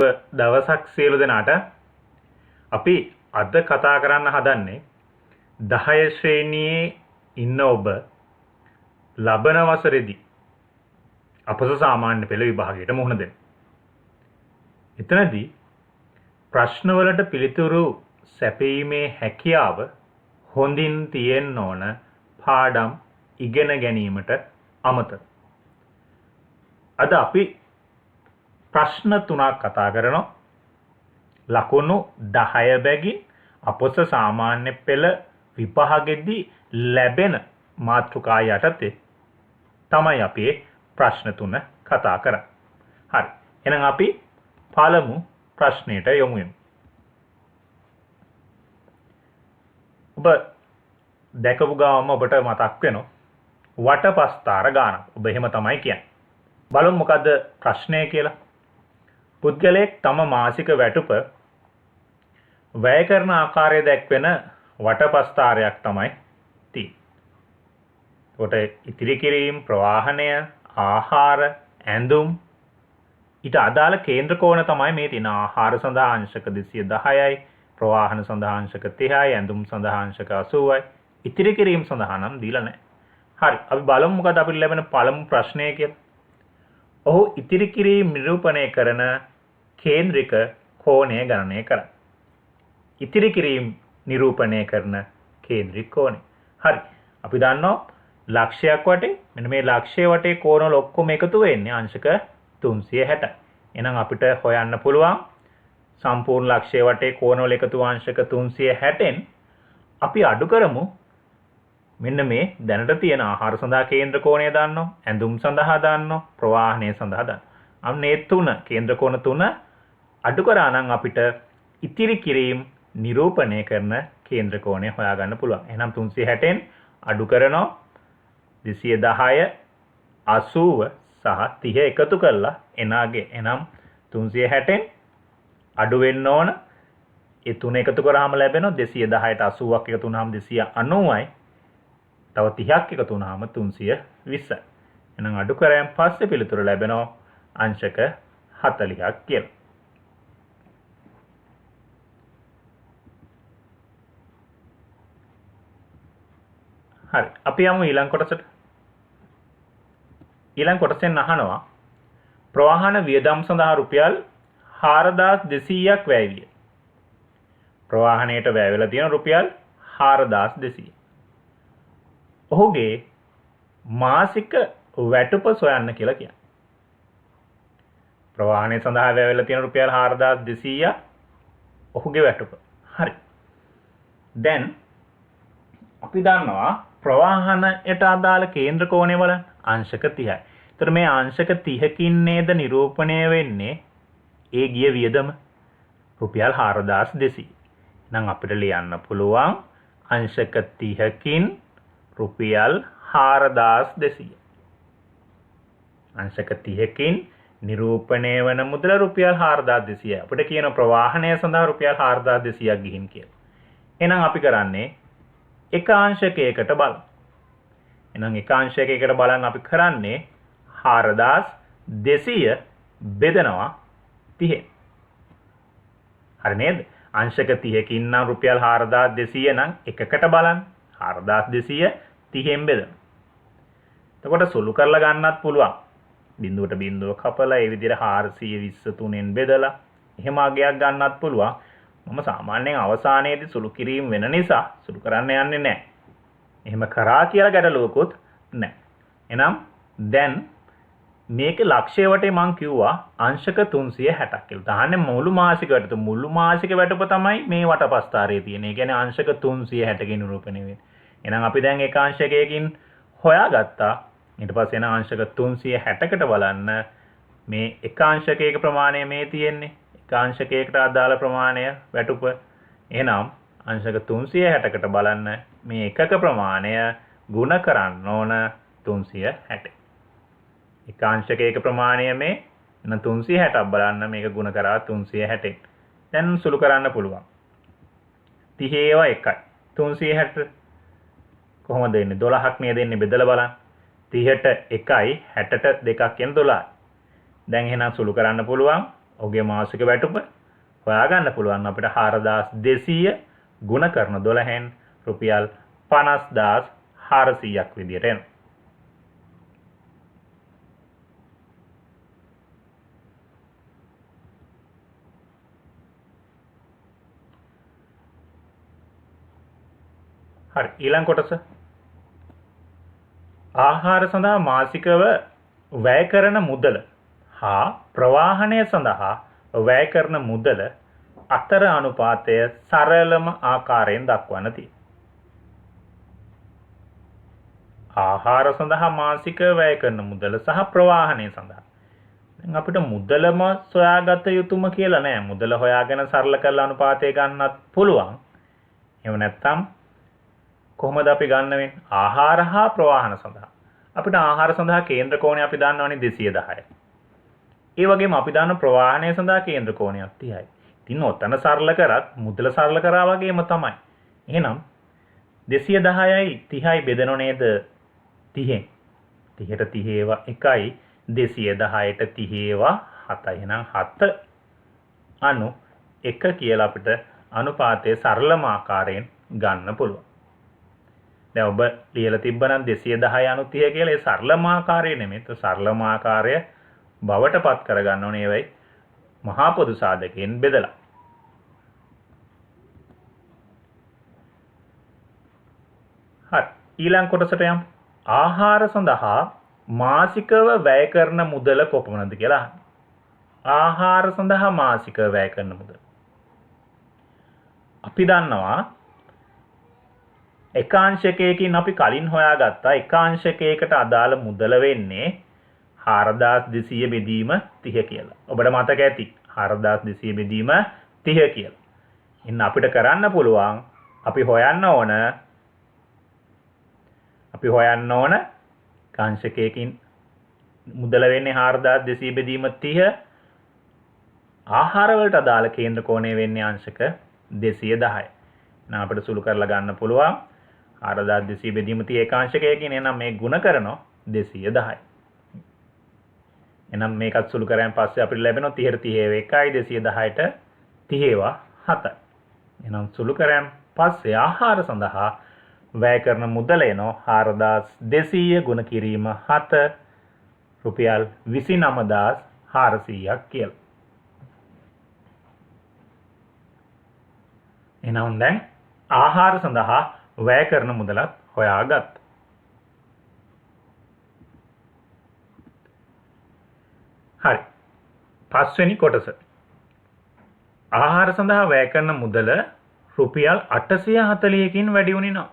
දවසක් සියලු දෙනාට අපි අද කතා කරන්න හදන්නේ 10 ශ්‍රේණියේ ඉන්න ඔබ ලබන වසරේදී අපස සාමාන්‍ය පෙළ විභාගයට මුහුණ දෙන්න. එතනදී ප්‍රශ්න වලට පිළිතුරු සැපීමේ හැකියාව හොඳින් තියෙන්න ඕන පාඩම් ඉගෙන ගැනීමට අමතර. අද අපි ප්‍රශ්න 3ක් කතා කරනවා. ලකුණු 10 බැගින් අපොස සාමාන්‍ය පෙළ විභාගෙදී ලැබෙන මාතෘකා යටතේ තමයි අපි ප්‍රශ්න 3 කතා කරන්නේ. හරි. එහෙනම් අපි පළමු ප්‍රශ්නෙට යමු. ඔබ දැකපු ගාම ඔබට මතක් වෙනවා වටපස්තාර ගානක්. ඔබ එහෙම තමයි කියන්නේ. බලමු මොකද්ද ප්‍රශ්නය කියලා. පුද්ගලයෙක් තම මාසික වැටුප වැය කරන ආකාරය දැක්වෙන වටපස්තාරයක් තමයි තියෙන්නේ. ඒකට ඉතිරි කිරීම, ප්‍රවාහනය, ආහාර, ඇඳුම් ඊට අදාළ කේන්ද්‍ර කෝණ තමයි මේ තියෙන. ආහාර සඳහා අංශක 210යි, ප්‍රවාහන සඳහා අංශක 30යි, ඇඳුම් සඳහා අංශක 80යි. ඉතිරි කිරීම සඳහා නම් දීලා නැහැ. හරි. අපි බලමු මොකද අපිට ලැබෙන පළමු ප්‍රශ්නය කියලා. ඔහු ඉතිරි කිරීම නිරූපණය කරන කේන්ද්‍රික කෝණය ගණනය කරයි. ඉතිරි කිරීම නිරූපණය කරන කේන්ද්‍රික කෝණය. හරි. අපි දන්නවා ලක්ෂයක් වටේ මෙන්න මේ ලක්ෂයේ වටේ කෝණ වල ඔක්කොම එකතු වෙන්නේ අංශක 360. එහෙනම් අපිට හොයන්න පුළුවන් සම්පූර්ණ ලක්ෂයේ වටේ කෝණ වල එකතු අංශක 360න් අපි අඩු කරමු මෙන්න මේ දැනට තියෙන ආහාර සඳහා කේන්ද්‍ර කෝණය දාන්නවා, ඇඳුම් සඳහා දාන්නවා, ප්‍රවාහනය සඳහා දාන්නවා. අන්න ඒ තුන කේන්ද්‍ර කෝණ 3 අඩු කරා නම් අපිට ඉතිරි කිරීම නිරූපණය කරන කේන්ද්‍ර කෝණය හොයාගන්න පුළුවන්. එහෙනම් 360න් අඩු කරනවා 210, 80 සහ 30 එකතු කරලා එනාගේ. එහෙනම් 360න් අඩු වෙන්න ඕන. ඒ තුන එකතු කරාම ලැබෙනවා 210ට 80ක් එකතු වුනහම 290යි. තව 30ක් එකතු වුනහම 320යි. එහෙනම් අඩු කරාන් පස්සේ පිළිතුර ලැබෙනවා අංශක 40ක් කියලා. හරි. අපි යමු ඊළඟ කොටසට. ඊළඟ කොටසෙන් අහනවා ප්‍රවාහන වියදම් සඳහා රුපියල් 4200ක් වැය විය. ප්‍රවාහනයට වැය වෙලා තියෙන රුපියල් 4200. ඔහුගේ මාසික වැටුප සොයන්න කියලා කියන්නේ. ප්‍රවාහනය සඳහා වැය වෙලා තියෙන රුපියල් 4200 ඔහුගේ වැටුප. හරි. දැන් අපි දන්නවා ප්‍රවාහනයට අදාළ කේන්ද්‍ර කෝණය බලන්න අංශක 30යි. ඒතර මේ අංශක 30කින් නේද නිරූපණය වෙන්නේ ඒ ගිය වියදම රුපියල් 4200. එහෙනම් අපිට ලියන්න පුළුවන් අංශක 30කින් රුපියල් 4200. අංශක 30කින් නිරූපණය වන මුදල රුපියල් 4200යි. අපිට කියන ප්‍රවාහනය සඳහා රුපියල් 4200ක් ගිහින් කියලා. එහෙනම් අපි කරන්නේ එක අංශකයකට බලන්න. එහෙනම් එක අංශකයකට බලන් අපි කරන්නේ 4200 බෙදනවා 30. හරි නේද? අංශක 30කින් නම් රුපියල් 4200 නම් එකකට බලන්න 4200 30න් බෙදන්න. එතකොට සුළු කරලා ගන්නත් පුළුවන්. බිඳුවට බිඳුව කපලා ඒ විදිහට 423න් බෙදලා එහෙම අගයක් ගන්නත් පුළුවන්. මම සාමාන්‍යයෙන් අවසානයේදී සුළු කිරීම වෙන නිසා සුළු කරන්න යන්නේ නැහැ. එහෙම කරා කියලා ගැටලුවකුත් නැහැ. එහෙනම් දැන් මේකේ ලක්ෂ්‍ය වටේ මම කිව්වා අංශක 360ක් කියලා. දාන්නේ මුළු මාසික වැටුප. මුළු මාසික වැටුප තමයි මේ වටපස්තාරයේ තියෙන. ඒ කියන්නේ අංශක 360කින් නිරූපණය වෙන්නේ. එහෙනම් අපි දැන් එක අංශකයකින් හොයාගත්තා. ඊට පස්සේ එන අංශක 360කට බලන්න මේ එක අංශකයක ප්‍රමාණය මේ තියෙන්නේ. එක අංශකයකට අදාළ ප්‍රමාණය වැටුප. එහෙනම් අංශක 360කට බලන්න මේ එකක ප්‍රමාණය ගුණ කරන්න ඕන 360. එක අංශකයක ප්‍රමාණය මේ එන 360ක් බලන්න මේක ගුණ කරා 360න්. දැන් සුළු කරන්න පුළුවන්. 30 ඒවා එකයි. 360 කොහොමද එන්නේ? 12ක් නේද එන්නේ බෙදලා බලන්න. 30ට 1යි 60ට 2ක් කියන 12යි. දැන් එහෙනම් සුළු කරන්න පුළුවන්. ඔහුගේ මාසික වැටුප හොයාගන්න පුළුවන් අපිට 4200 ගුණ කරන 12න් රුපියල් 50400ක් විදියට එනවා. හරි ඊළඟ කොටස ආහාර සඳහා මාසිකව වැය කරන මුදල හා ප්‍රවාහනය සඳහා වැය කරන මුදල අතර අනුපාතය සරලම ආකාරයෙන් දක්වන්න තියෙනවා. ආහාර සඳහා මාසික වැය කරන මුදල සහ ප්‍රවාහනය සඳහා. දැන් අපිට මුදලම සොයාගත යුතුම කියලා නෑ. මුදල හොයාගෙන සරල කරලා අනුපාතය ගන්නත් පුළුවන්. එහෙම නැත්නම් කොහොමද අපි ගන්න වෙන්නේ? ආහාර හා ප්‍රවාහන සඳහා. අපිට ආහාර සඳහා කේන්ද්‍ර කෝණය අපි දන්නවනේ 210යි. ඒ වගේම අපි දන්න ප්‍රවාහනය සඳහා කේන්ද්‍ර කෝණයක් 30යි. ඉතින් ඔතන සරල කරත් මුදල සරල කරා වගේම තමයි. එහෙනම් 210යි 30යි බෙදනෝ නේද 30න්. 30ට 30 ඒවා 1යි 210ට 30 ඒවා 7යි. එහෙනම් 7 අනු 1 කියලා අපිට අනුපාතයේ සරලම ආකාරයෙන් ගන්න පුළුවන්. දැන් ඔබ ලියලා තිබ්බනම් 210 අනු 30 කියලා ඒ සරලම ආකාරය නෙමෙයි. ඒ සරලම ආකාරය බවට පත් කරගන්න ඕනේ වෙයි මහා පොදු සාධකයෙන් බෙදලා. හරි ඊළඟ කොටසට යමු. ආහාර සඳහා මාසිකව වැය කරන මුදල කොපමණද කියලා. ආහාර සඳහා මාසිකව වැය කරන මුදල. අපි දන්නවා එකාංශකයකින් අපි කලින් හොයාගත්තා එකාංශකයකට අදාළ මුදල වෙන්නේ 4200 බෙදීම 30 කියලා. ඔබට මතක ඇති 4200 බෙදීම 30 කියලා. ඉන්න අපිට කරන්න පුළුවන් අපි හොයන්න ඕන කාංශකයකින් මුදල වෙන්නේ 4200 බෙදීම 30 ආහාර වලට අදාළ කේන්ද්‍ර කෝණය වෙන්නේ අංශක 210යි. එහෙනම් අපිට සුළු කරලා ගන්න පුළුවන් 4200 බෙදීම 30 ඒකාංශකයකින්. එහෙනම් මේ ගුණ කරනවා 210යි. එහෙනම් මේකත් සුළු කරාන් පස්සේ අපිට ලැබෙනවා 30ට 30 1යි 210ට 30 7යි. එහෙනම් සුළු කරාන් පස්සේ ආහාර සඳහා වැය කරන මුදල එනවා 4200 ගුණ කිරීම 7 රුපියල් 29400ක් කියලා. එහෙනම් දැන් ආහාර සඳහා වැය කරන මුදලත් හොයාගත්තා. හරි. පස්වෙනි කොටස. ආහාර සඳහා වැය කරන මුදල රුපියල් 840කින් වැඩි වුණේ නෝ.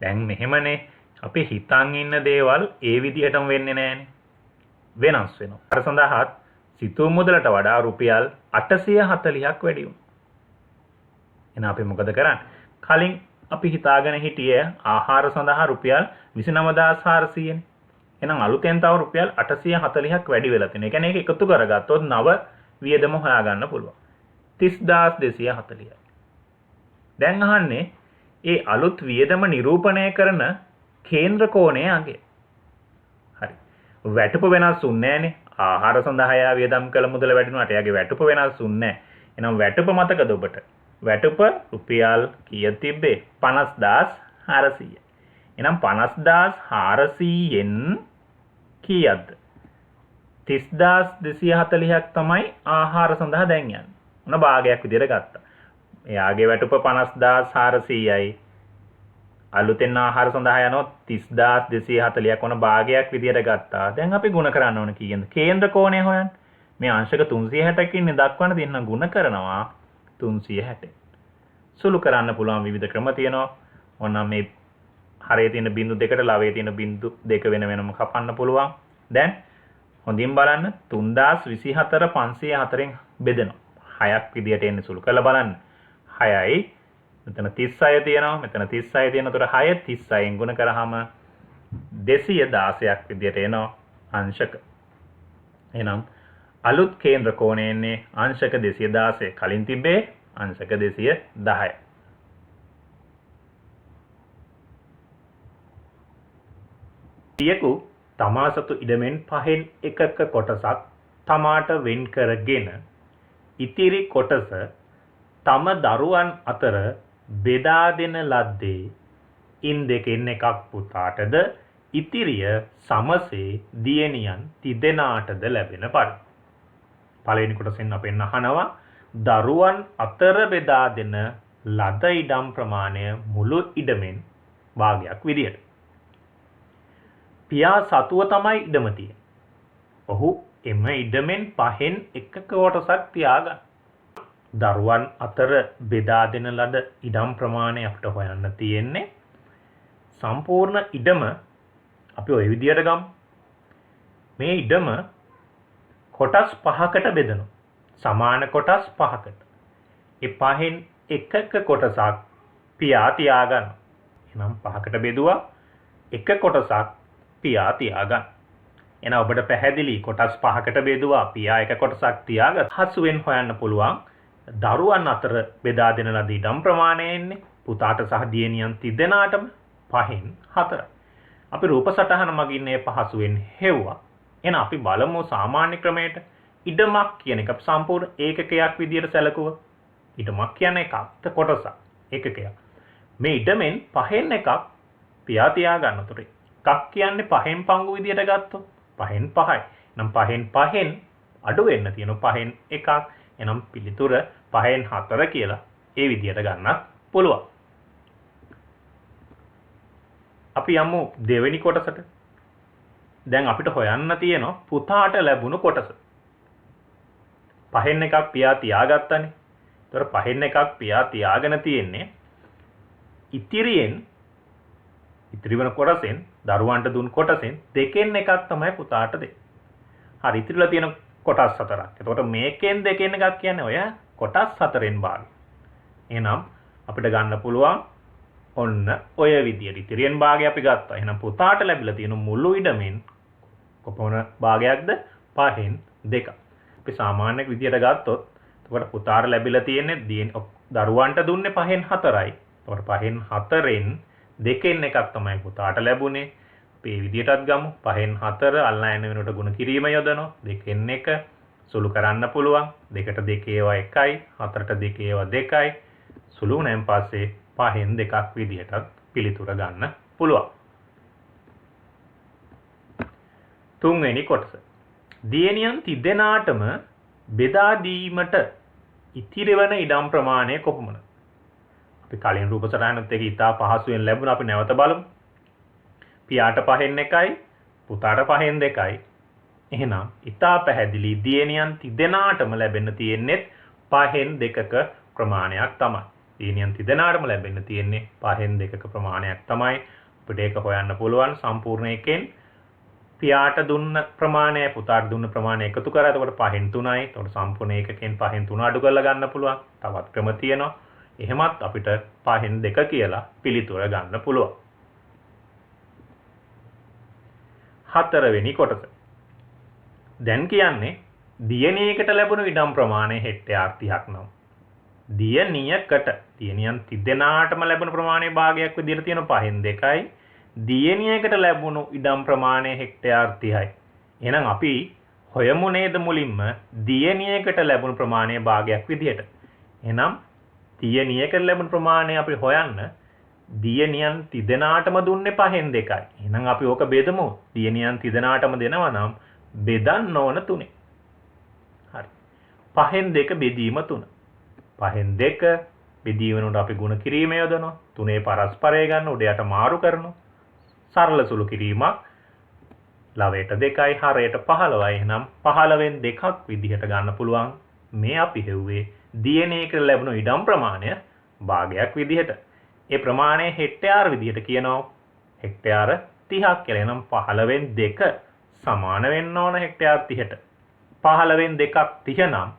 දැන් මෙහෙමනේ අපි හිතන් ඉන්න දේවල් ඒ විදිහටම වෙන්නේ නැහනේ. වෙනස් වෙනවා. ආහාර සඳහා සිතූ මුදලට වඩා රුපියල් 840ක් වැඩි වුණා. එහෙනම් අපි මොකද කරන්නේ? කලින් අපි හිතාගෙන හිටියේ ආහාර සඳහා රුපියල් 29400නේ. එහෙනම් අලුතෙන් තව රුපියල් 840ක් වැඩි වෙලා තියෙනවා. ඒ කියන්නේ ඒක එකතු කරගත්තොත් නව වියදම හොයාගන්න පුළුවන්. 30240යි. දැන් අහන්නේ ඒ අලුත් වියදම නිරූපණය කරන කේන්ද්‍ර කෝණයේ අගය. හරි. වැටුප වෙනස් වුන්නේ නැහනේ. ආහාර සඳහා යා වියදම් කළ මුදල වැඩිුණාට එයාගේ වැටුප වෙනස් වුන්නේ නැහැ. එහෙනම් වැටුප මතකද ඔබට? වැටුප රුපියල් කීයක් තිබ්බේ? 50400. එහෙනම් 50400න් කීයක්ද? 30240ක් තමයි ආහාර සඳහා දැන් යන්නේ. මොන භාගයක් විදියට ගත්තා. එයාගේ වැටුප 50400යි. අලුතෙන් ආහාර සඳහා යනවා 30240ක් වන භාගයක් විදියට ගත්තා. දැන් අපි ගුණ කරන්න ඕන කීයද? කේන්ද්‍ර කෝණය හොයන්න. මේ අංශක 360කින් දක්වන දෙන්න ගුණ කරනවා 360. සුළු කරන්න පුළුවන් විවිධ ක්‍රම තියෙනවා. ඕනනම් මේ හරේ තියෙන බිංදු දෙකට ලවයේ තියෙන බිංදු දෙක වෙන වෙනම කපන්න පුළුවන්. දැන් හොඳින් බලන්න 3024 504න් බෙදෙනවා. 6ක් විදියට එන්නේ සුළු කරලා බලන්න. 6යි මෙතන 36 තියෙනවා. මෙතන 36 තියෙනවා. ඒතර 6 36න් ගුණ කරාම 216ක් විදියට එනවා අංශක. එහෙනම් අලුත් කේන්ද්‍ර කෝණය එන්නේ අංශක 216. කලින් තිබ්බේ අංශක 210. පියකු තමා සතු ඉඩමෙන් පහෙන් එකක කොටසක් තමාට වෙන් කරගෙන ඉතිරි කොටස තම දරුවන් අතර බෙදා දෙන ලද්දේ ඉන් දෙකෙන් එකක් පුතාටද ඉතිරිය සමසේ දියණියන් තිදෙනාටද ලැබෙන පරිදි. පළවෙනි කොටසෙන් අපෙන් අහනවා දරුවන් අතර බෙදා දෙන ලද ඉඩම් ප්‍රමාණය මුළු ඉඩමෙන් භාගයක් විදියට. පියා සතුව තමයි ඉඩම තියෙන්නේ. ඔහු එම ඉඩමෙන් පහෙන් එකක කොටසක් තියාගන්න. දරුවන් අතර බෙදා දෙන ලද ඉඩම් ප්‍රමාණය අපිට හොයන්න තියෙන්නේ සම්පූර්ණ ඉඩම අපි ওই විදියට ගමු. මේ ඉඩම කොටස් 5කට බෙදනවා. සමාන කොටස් 5කට. ඒ පහෙන් එකක කොටසක් පියා තියාගන්න. එහෙනම් 5කට බෙදුවා එක කොටසක් පියා තියාගන්න. එහෙනම් ඔබට පැහැදිලි කොටස් 5කට බෙදුවා පියා එක කොටසක් තියාගත්ත. හසුවෙන් හොයන්න පුළුවන් දරුවන් අතර බෙදා දෙන ලද ඉඩම් ප්‍රමාණය එන්නේ පුතාට සහ දියණියන් තිදෙනාටම 5න් 4යි. අපි රූප සටහන මගින් මේ පහසුවෙන් හෙව්වා. එහෙනම් අපි බලමු සාමාන්‍ය ක්‍රමයට ඉඩමක් කියන එක සම්පූර්ණ ඒකකයක් විදියට සැලකුවා. ඉඩමක් කියන්නේ එකක් කොටසක් ඒකකයක්. මේ ඉඩමෙන් 5න් එකක් පියා තියා ගන්නතොට එකක් කියන්නේ 5න් පංගු විදියට ගත්තොත් 5න් 5යි. නම් 5න් 5න් අඩු වෙන්න තියෙන 5න් එකක්. එනම් පිළිතුර 5න් 4 කියලා ඒ විදියට ගන්නත් පුළුවන්. අපි යමු දෙවෙනි කොටසට. දැන් අපිට හොයන්න තියෙනවා පුතාට ලැබුණු කොටස. 5න් එකක් පියා තියාගත්තනේ. ඒතර 5න් එකක් පියා තියාගෙන තියෙන්නේ ඉතිරි වෙන කොටසෙන් දරුවන්ට දුන් කොටසෙන් දෙකෙන් එකක් තමයි පුතාට දෙන්නේ. හරි ඉතිරිලා තියෙන කොටස් 4ක්. එතකොට මේකෙන් දෙකෙන් එකක් කියන්නේ ඔය කොටස් 4න් භාගය. එහෙනම් අපිට ගන්න පුළුවන් ඔන්න ඔය විදියට ඉතිරියෙන් භාගය අපි ගත්තා. එහෙනම් පුතාට ලැබිලා තියෙන මුළු ඉඩමෙන් කොපමණ භාගයක්ද? 5න් 2. අපි සාමාන්‍ය විදියට ගත්තොත් එතකොට පුතාට ලැබිලා තියෙන්නේ දරුවන්ට දුන්නේ 5න් 4යි. එතකොට 5න් 4න් දෙකෙන් එකක් තමයි පුතාට ලැබුණේ. අපි මේ විදියටත් ගමු. 5න් 4 අල්ලා යන වෙනකොට ගුණ කිරීම යොදනවා. දෙකෙන් එක සුළු කරන්න පුළුවන්. 2ට 2 ඒවා 1යි. 4ට 2 ඒවා 2යි. සුළු වුණාන් පස්සේ 5න් 2ක් විදියටත් පිළිතුර ගන්න පුළුවන්. තුන්වෙනි කොටස. දියණියන් තිදෙනාටම බෙදා දීමට ඉතිරි වන ඉඩම් ප්‍රමාණය කොපමණද? අපි කලින් රූප සටහනත් එක ඉතා පහසුවෙන් ලැබුණා. අපි නැවත බලමු. පියාට 5න් 1යි, පුතාට 5න් 2යි. එහෙනම් ඉතා පැහැදිලි දියණියන් තිදෙනාටම ලැබෙන්න තියෙන්නේ 5න් 2ක ප්‍රමාණයක් තමයි. දියණියන් තිදෙනාටම ලැබෙන්න තියෙන්නේ 5න් 2ක ප්‍රමාණයක් තමයි. අපිට ඒක හොයන්න පුළුවන් සම්පූර්ණ එකෙන් පියාට දුන්න ප්‍රමාණය පුතාට දුන්න ප්‍රමාණය එකතු කරා. එතකොට 5න් 3යි. එතකොට සම්පූර්ණ ඒකකෙන් 5න් 3 අඩු කරලා ගන්න පුළුවන්. තවත් ක්‍රම තියෙනවා. එහෙමත් අපිට 5න් 2 කියලා පිළිතුර ගන්න පුළුවන්. හතරවෙනි කොටස. දැන් කියන්නේ දියණියකට ලැබුණු ඉඩම් ප්‍රමාණය හෙක්ටයාර් 30ක් නම් දියණියන් තිදෙනාටම ලැබුණු ප්‍රමාණය භාගයක් විදිහට තියෙන 5න් 2යි. දියණියකට ලැබුණු ඉඩම් ප්‍රමාණය හෙක්ටයාර් 30යි. එහෙනම් අපි හොයමු නේද මුලින්ම දියණියකට ලැබුණු ප්‍රමාණය භාගයක් විදිහට. එහෙනම් දියණියකට ලැබුණු ප්‍රමාණය අපි හොයන්න දියණියන් තිදෙනාටම දුන්නේ 5න් 2යි. එහෙනම් අපි ඕක බෙදමු. දියණියන් තිදෙනාටම දෙනවා නම් බෙදන්න ඕන 3. හරි. 5න් 2 බෙදීම 3. 5න් 2 බෙදීමනොට අපි ගුණ කිරීම යොදනවා. 3 පරස්පරය ගන්න උඩ යට මාරු කරනවා. සරල සුළු කිරීමක්. ලවයට 2යි හරයට 15යි. එහෙනම් 15න් 2ක් විදිහට ගන්න පුළුවන්. මේ අපි හෙව්වේ දියණියකට ලැබුණු ඉඩම් ප්‍රමාණය භාගයක් විදිහට. ඒ ප්‍රමාණය හෙක්ටයාර විදිහට කියනවා හෙක්ටයාර 30ක් කියලා. එහෙනම් 15න් 2 සමාන වෙන්න ඕන හෙක්ටයාර 30ට. 15න් 2ක් 30 නම්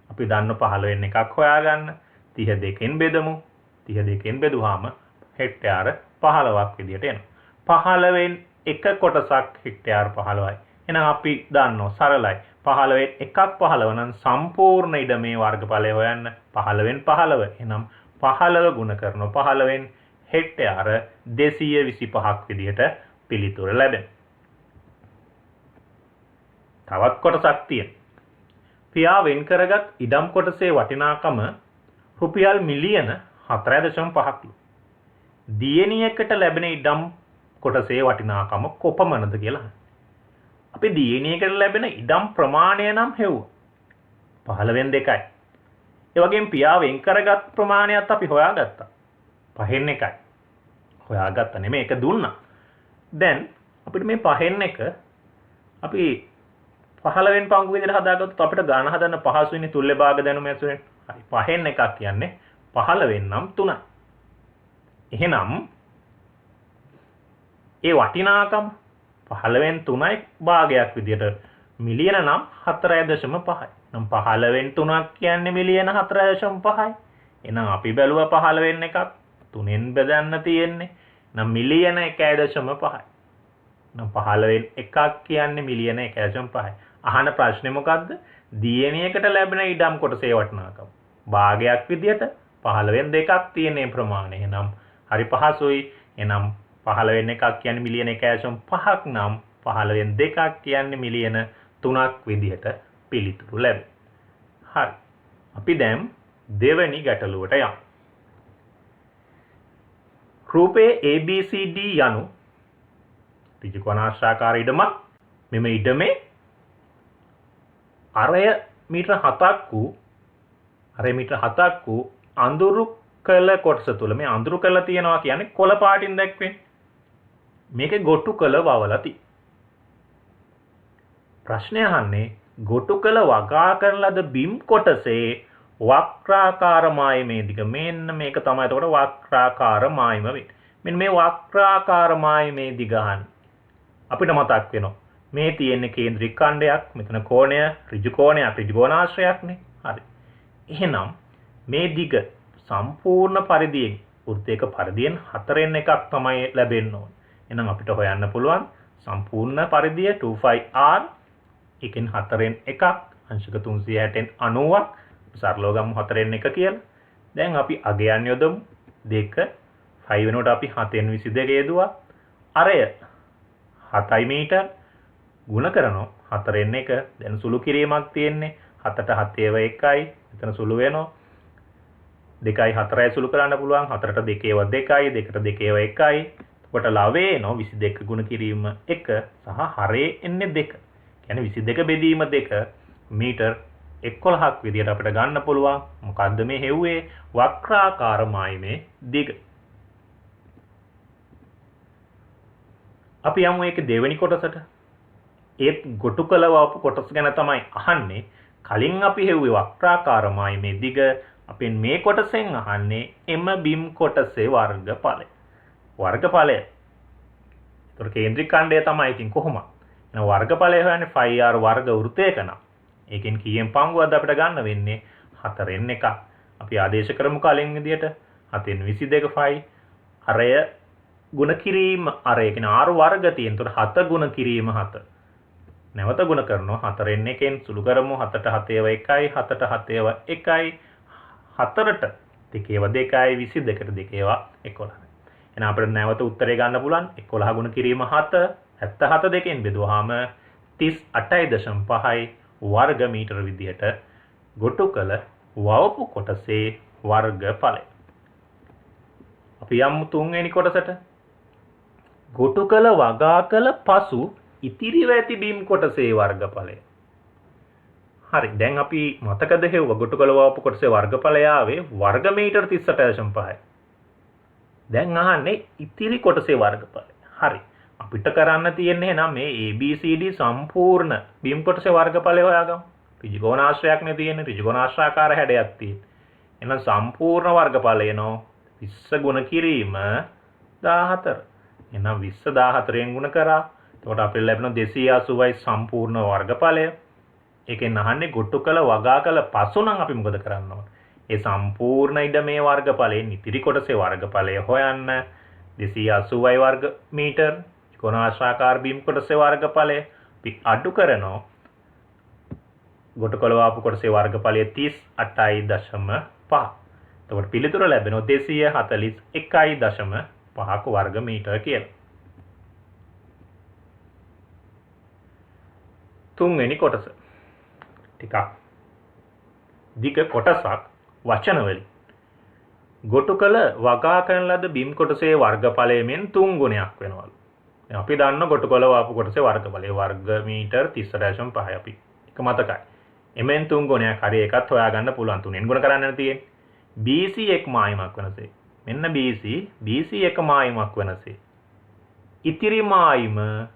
අපි දන්න 15න් එකක් හොයාගන්න. 30 දෙකෙන් බෙදමු. 30 දෙකෙන් බෙදුවාම හෙක්ටයාර 15ක් විදිහට එනවා. 15න් එක කොටසක් හෙක්ටයාර 15යි. එහෙනම් අපි දන්නවා සරලයි. 15න් එකක් 15 නම් සම්පූර්ණ ඉඩමේ වර්ගඵලය හොයන්න 15න් 15. එහෙනම් 15 ගුණ කරනවා 15න් හෙක්ටයාර 225ක් විදිහට පිළිතුර ලැබෙනවා. තවත් කොටසක් තියෙනවා. පියා වෙන් කරගත් ඉඩම් කොටසේ වටිනාකම රුපියල් මිලියන 4.5ක්ලු. දියණියකට ලැබෙන ඉඩම් කොටසේ වටිනාකම කොපමණද කියලා. අපි දියණියකට ලැබෙන ඉඩම් ප්‍රමාණය නම් හෙව්වා. 15න් 2යි. ඒ වගේම පියා වෙන් කරගත් ප්‍රමාණයත් අපි හොයාගත්තා. 5න් 1යි. හොයාගත්ත නෙමෙයි ඒක දුන්නා. දැන් අපිට මේ 5න් 1 අපි 15න් පංගු විදිහට හදාගත්තොත් අපිට ගණන හදන්න පහසුයිනේ තුල්ල භාග දැනුම ඇසුරෙන්. හරි 5න් 1ක් කියන්නේ 15න් නම් 3යි. එහෙනම් ඒ වටිනාකම 15න් 3යි භාගයක් විදිහට මිලියන නම් 4.5යි. නම් 15න් 3ක් කියන්නේ මිලියන 4.5යි. එහෙනම් අපි බැලුවා 15න් 1ක් 3ෙන් බෙදන්න තියෙන්නේ. නම් මිලියන 1.5යි. නම් 15න් 1ක් කියන්නේ මිලියන 1.5යි. අහන ප්‍රශ්නේ මොකද්ද? දියණියකට ලැබෙන ඉඩම් කොටසේ වටිනාකම. භාගයක් විදිහට 15න් 2ක් තියෙන ප්‍රමාණය. එහෙනම් හරි පහසුයි. එහෙනම් 15න් 1ක් කියන්නේ මිලියන 1.5ක් නම් 15න් 2ක් කියන්නේ මිලියන 3ක් විදිහට පිළිතුරු ලැබේ. හරි. අපි දැන් දෙවෙනි ගැටලුවට යමු. රූපයේ ABCD යනු ත්‍රිකෝණාශ්‍රාකාර ඉඩමක්. මෙම ඉඩමේ අරය මීටර 7ක් වූ අඳුරු කළ කොටස තුල මේ අඳුරු කළ තියනවා කියන්නේ කොළ පාටින් දැක්වෙන්නේ. මේකේ ගොටු කළ වවලා තියෙනවා. ප්‍රශ්නය අහන්නේ ගොටු කළ වගා කරන ලද බිම් කොටසේ වක්‍රාකාර මායමේ දිග. මෙන්න මේක තමයි එතකොට වක්‍රාකාර මායම වෙන්නේ. මෙන්න මේ වක්‍රාකාර මායමේ දිග අහන්නේ. අපිට මතක් වෙනවා මේ තියෙන්නේ කේන්ද්‍රික ඛණ්ඩයක්. මෙතන කෝණය ඍජු කෝණයක් ත්‍රිකෝණාශ්‍රයක්නේ. හරි. එහෙනම් මේ දිග සම්පූර්ණ පරිධියෙන් වෘත්තයක පරිධියෙන් 4න් 1ක් තමයි ලැබෙන්න ඕනේ. එහෙනම් අපිට හොයන්න පුළුවන් සම්පූර්ණ පරිධිය 2πr එකෙන් 4න් 1ක් අංශක 360න් 90ක් සරලව ගමු 4න් 1 කියලා. දැන් අපි අගයන් යොදමු 2 5 වෙනකොට අපි 7න් 22 යෙදුවා. අරය 7 මීටර ගුණ කරනවා 4න් 1 දැන් සුළු කිරීමක් තියෙන්නේ 7ට 7 1යි මෙතන සුළු වෙනවා 2යි 4යි සුළු කරන්න පුළුවන් 4ට 2 2යි 2ට 2 1යි එතකොට ලවේ එනවා 22 ගුණ කිරීම 1 සහ හරේ එන්නේ 2 කියන්නේ 22 බෙදීම 2 මීටර් 11ක් විදියට අපිට ගන්න පුළුවන්. මොකද්ද මේ හෙව්වේ වක්‍රාකාර මායිමේ දිග. අපි යමු ඒකේ දෙවෙනි කොටසට. ඒත් ගොටු කළ වපු කොටස ගැන තමයි අහන්නේ. කලින් අපි හෙව්වේ වක්‍රාකාර මායිමේ දිග. අපෙන් මේ කොටසෙන් අහන්නේ එම බිම් කොටසේ වර්ගඵලය. වර්ගඵලය. ඒතර කේන්ද්‍රික ඛණ්ඩය තමයි ඉතින් කොහොමද? එහෙනම් වර්ගඵලය හොයන්නේ 5r වර්ග වෘත්තයක නම්. ඒකෙන් කීයෙන් පංගුවක්ද අපිට ගන්න වෙන්නේ 4න් 1ක්. අපි ආදේශ කරමු කලින් විදියට 7න් 22 5 අරය ගුණ කිරීම අරය කියන්නේ r වර්ග තියෙන. එතකොට 7 ගුණ කිරීම 7. නැවත ගුණ කරනවා 4න් 1ෙන් සුළු කරමු 7ට 7 1යි 7ට 7 1යි 4ට 2 2යි 22ට 2 11. එහෙනම් අපිට නැවත උත්තරේ ගන්න පුළුවන් 11 ගුණ කිරීම 7 77 දෙකෙන් බෙදුවාම 38.5යි වර්ග මීටර විදිහට ගොටු කළ වවපු කොටසේ වර්ගඵලය. අපි යමු තුන්වෙනි කොටසට. ගොටු කළ වගා කළ පසු ඉතිරිව ඇති බිම් කොටසේ වර්ගඵලය. හරි දැන් අපි මතකද හෙව්ව ගොටු කළ වවපු කොටසේ වර්ගඵලය ආවේ වර්ග මීටර 38.5යි. දැන් අහන්නේ ඉතිරි කොටසේ වර්ගඵලය. හරි අපිට කරන්න තියෙන්නේ නම් මේ ABCD සම්පූර්ණ බිම් කොටසේ වර්ගඵලය හොයාගමු. ත්‍රිකෝණාශ්‍රයක්නේ තියෙන්නේ. ත්‍රිකෝණාශ්‍රාකාර හැඩයක් තියෙන්නේ. එහෙනම් සම්පූර්ණ වර්ගඵලය එනවා 20 ගුණ කිරීම 14. එහෙනම් 20 14න් ගුණ කරා. එතකොට අපිට ලැබෙන 280යි සම්පූර්ණ වර්ගඵලය. ඒකෙන් අහන්නේ ගොටු කළ වගා කළ පසු නම් අපි මොකද කරන්න ඕන? ඒ සම්පූර්ණ ඉඩමේ වර්ගඵලයෙන් ඉතිරි කොටසේ වර්ගඵලය හොයන්න 280යි වර්ග මීටර ත්‍රිකෝණාශ්‍රාකාර බිම් කොටසේ වර්ගඵලය අපි අඩු කරනවා ගොටු කළ වපු කොටසේ වර්ගඵලය 38.5. එතකොට පිළිතුර ලැබෙනවා 241.5ක වර්ග මීටර කියලා. තුන්වෙනි කොටස ටිකක් දිග කොටසක් වචන වලින් ගොටු කළ වගා කරන ලද බිම් කොටසේ වර්ගඵලය මෙන් 3 ගුණයක් වෙනවලු. අපි දන්න ගොටු කළ වාපු කොටසේ වර්ගඵලය වර්ග මීටර් 30.5 අපි එක මතකයි. එමෙන් 3 ගුණයක් හරි එකත් හොයාගන්න පුළුවන්. 3ෙන් ගුණ කරන්න තියෙන්නේ. BC එක මායිමක් වෙනසේ. මෙන්න BC එක මායිමක් වෙනසේ. ඉතිරි මායිම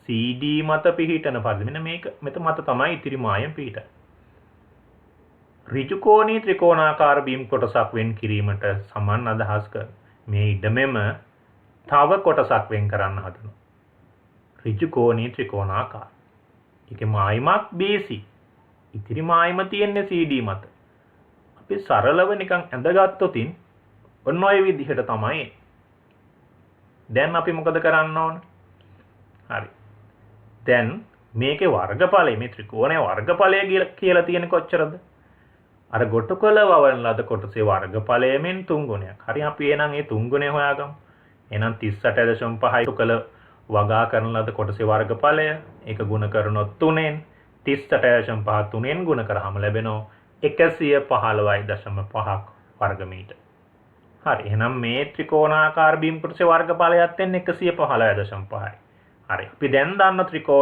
CD මත පිහිටන පරිදි මෙන්න මේක මත තමයි ඉතිරි මායිම පිහිටන්නේ. ඍජුකෝණී ත්‍රිකෝණාකාර බීම් කොටසක් වෙන් කිරීමට සමන් අදහස් කර මේ ඉඩමෙම තව කොටසක් වෙන් කරන්න හදනවා. ඍජුකෝණී ත්‍රිකෝණාකාර. ඒකේ මායිමක් BC. ඉතිරි මායිම තියෙන්නේ CD මත. අපි සරලව නිකන් ඇඳගත්තොතින් ඔන්න ඔය විදිහට තමයි. දැන් අපි මොකද කරන්න ඕන? හරි. දැන් මේකේ වර්ගඵලය මේ ත්‍රිකෝණයේ වර්ගඵලය කියලා තියෙන කොච්චරද? අර ගොටු කළ වවන ලද කොටසේ වර්ගඵලය මෙන් 3 ගුණයක්. හරි අපි එහෙනම් මේ 3 ගුණය හොයාගමු. එහෙනම් 38.5 කළ වගා කරන ලද කොටසේ වර්ගඵලය ඒක ගුණ කරනොත් 3ෙන් 38.5 3ෙන් ගුණ කරාම ලැබෙනවා 115.5ක් වර්ග මීටර. හරි එහෙනම් මේ ත්‍රිකෝණාකාර බීම් කොටසේ වර්ගඵලයත් එන්නේ 115.5යි. හරි අපි දැන් දන්න ත්‍රිකෝණ